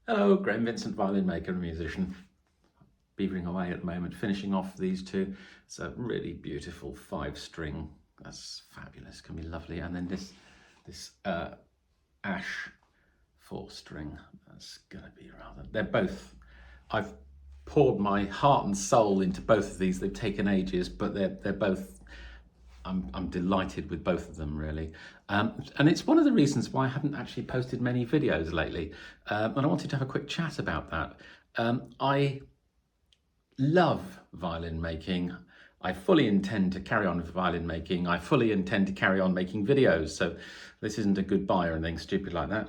Hello, Graham Vincent, violin maker and musician. Beavering away at the moment, finishing off these two. It's a really beautiful 5-string. That's fabulous, can be lovely. And then this ash 4-string. That's gonna be rather. They're both. I've poured my heart and soul into both of these. They've taken ages, but they're both. I'm delighted with both of them, really. And it's one of the reasons why I haven't actually posted many videos lately. And I wanted to have a quick chat about that. I love violin making. I fully intend to carry on with violin making. I fully intend to carry on making videos. So this isn't a goodbye or anything stupid like that.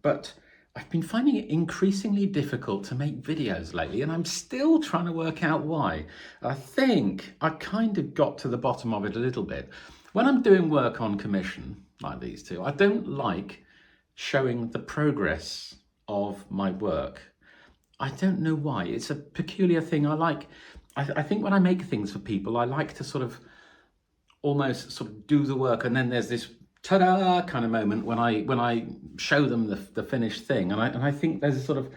But I've been finding it increasingly difficult to make videos lately, and I'm still trying to work out why. I think I kind of got to the bottom of it a little bit. When I'm doing work on commission, like these two, I don't like showing the progress of my work. I don't know why. It's a peculiar thing. I think when I make things for people, I like to sort of almost sort of do the work, and then there's this ta-da kind of moment when I show them the finished thing, and I think there's a sort of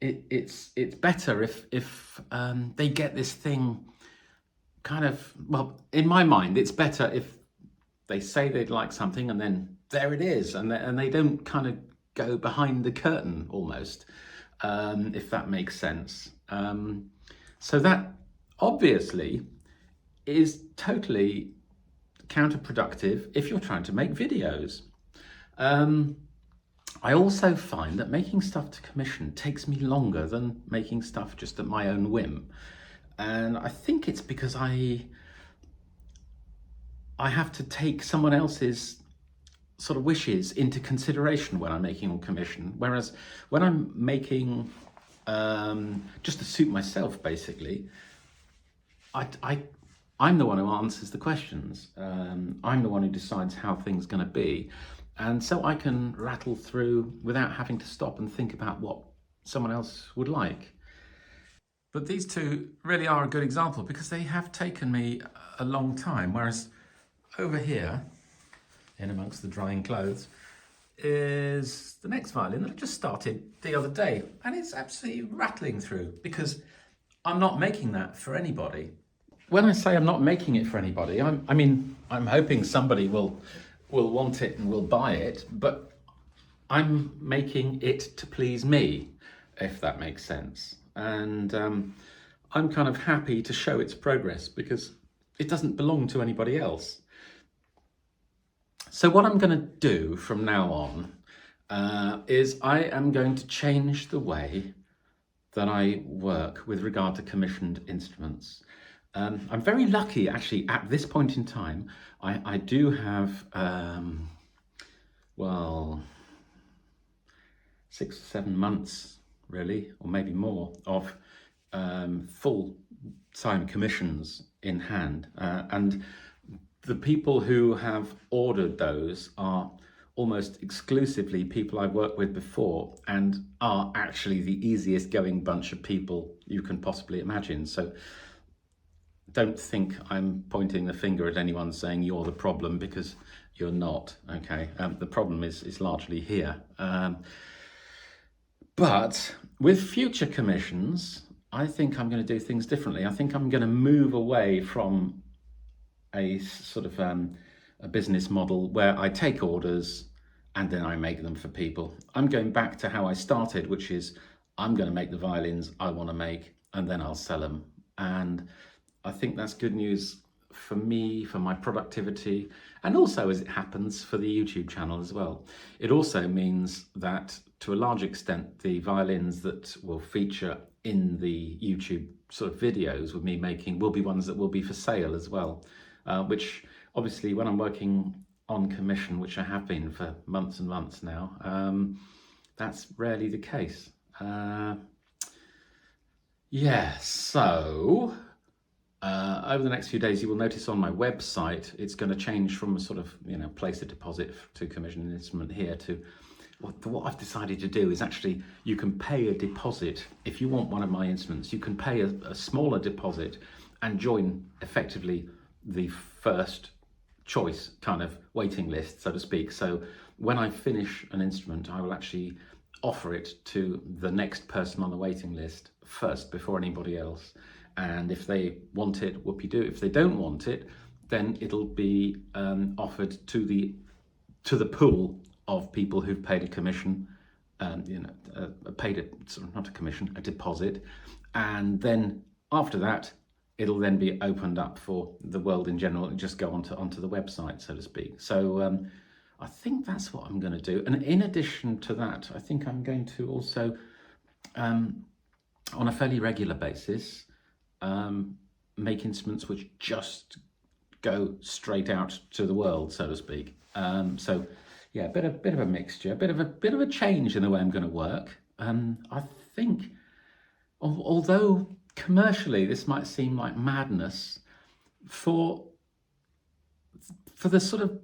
it's better if they get this thing kind of, well, in my mind it's better if they say they'd like something and then there it is, and they don't kind of go behind the curtain almost, if that makes sense. So that obviously is totally counterproductive if you're trying to make videos. I also find that making stuff to commission takes me longer than making stuff just at my own whim. And I think it's because I have to take someone else's sort of wishes into consideration when I'm making on commission. Whereas when I'm making just to suit myself, basically, I'm the one who answers the questions. I'm the one who decides how things are going to be. And so I can rattle through without having to stop and think about what someone else would like. But these two really are a good example because they have taken me a long time. Whereas over here, in amongst the drying clothes, is the next violin that I just started the other day. And it's absolutely rattling through because I'm not making that for anybody. When I say I'm not making it for anybody, I'm hoping somebody will want it and will buy it, but I'm making it to please me, if that makes sense. And I'm kind of happy to show its progress because it doesn't belong to anybody else. So what I'm going to do from now on is I am going to change the way that I work with regard to commissioned instruments. I'm very lucky, actually, at this point in time. I do have, well, 6 or 7 months, really, or maybe more, of full-time commissions in hand. And the people who have ordered those are almost exclusively people I've worked with before and are actually the easiest going bunch of people you can possibly imagine. So don't think I'm pointing the finger at anyone saying you're the problem, because you're not, okay? The problem is largely here. But with future commissions, I think I'm going to do things differently. I think I'm going to move away from a sort of a business model where I take orders and then I make them for people. I'm going back to how I started, which is I'm going to make the violins I want to make and then I'll sell them. And I think that's good news for me, for my productivity, and also, as it happens, for the YouTube channel as well. It also means that, to a large extent, the violins that will feature in the YouTube sort of videos with me making will be ones that will be for sale as well, which obviously when I'm working on commission, which I have been for months and months now, that's rarely the case. Yeah, so over the next few days, you will notice on my website, it's going to change from a sort of, place a deposit to commission an instrument here to what I've decided to do is actually you can pay a deposit. If you want one of my instruments, you can pay a smaller deposit and join effectively the first choice kind of waiting list, so to speak. So when I finish an instrument, I will actually offer it to the next person on the waiting list first before anybody else. And if they want it, whoopee-doo. If they don't want it, then it'll be offered to the pool of people who've paid a commission, paid not a commission, a deposit. And then after that, it'll then be opened up for the world in general and just go onto the website, so to speak. So I think that's what I'm going to do. And in addition to that, I think I'm going to also, on a fairly regular basis, make instruments which just go straight out to the world, so to speak. So yeah, a bit of a mixture, a bit of a change in the way I'm going to work. I think, although commercially this might seem like madness, for the sort of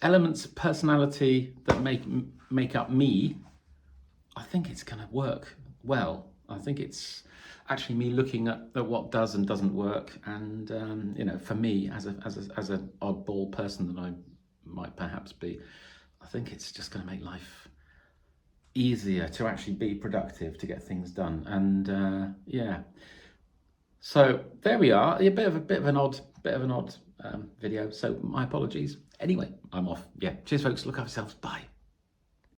elements of personality that make up me, I think it's going to work well. I think it's actually me looking at what does and doesn't work, and for me as an oddball person that I might perhaps be, I think it's just going to make life easier to actually be productive, to get things done. And yeah, so there we are. A bit of an odd video. So my apologies. Anyway, I'm off. Yeah. Cheers, folks. Look after yourselves. Bye.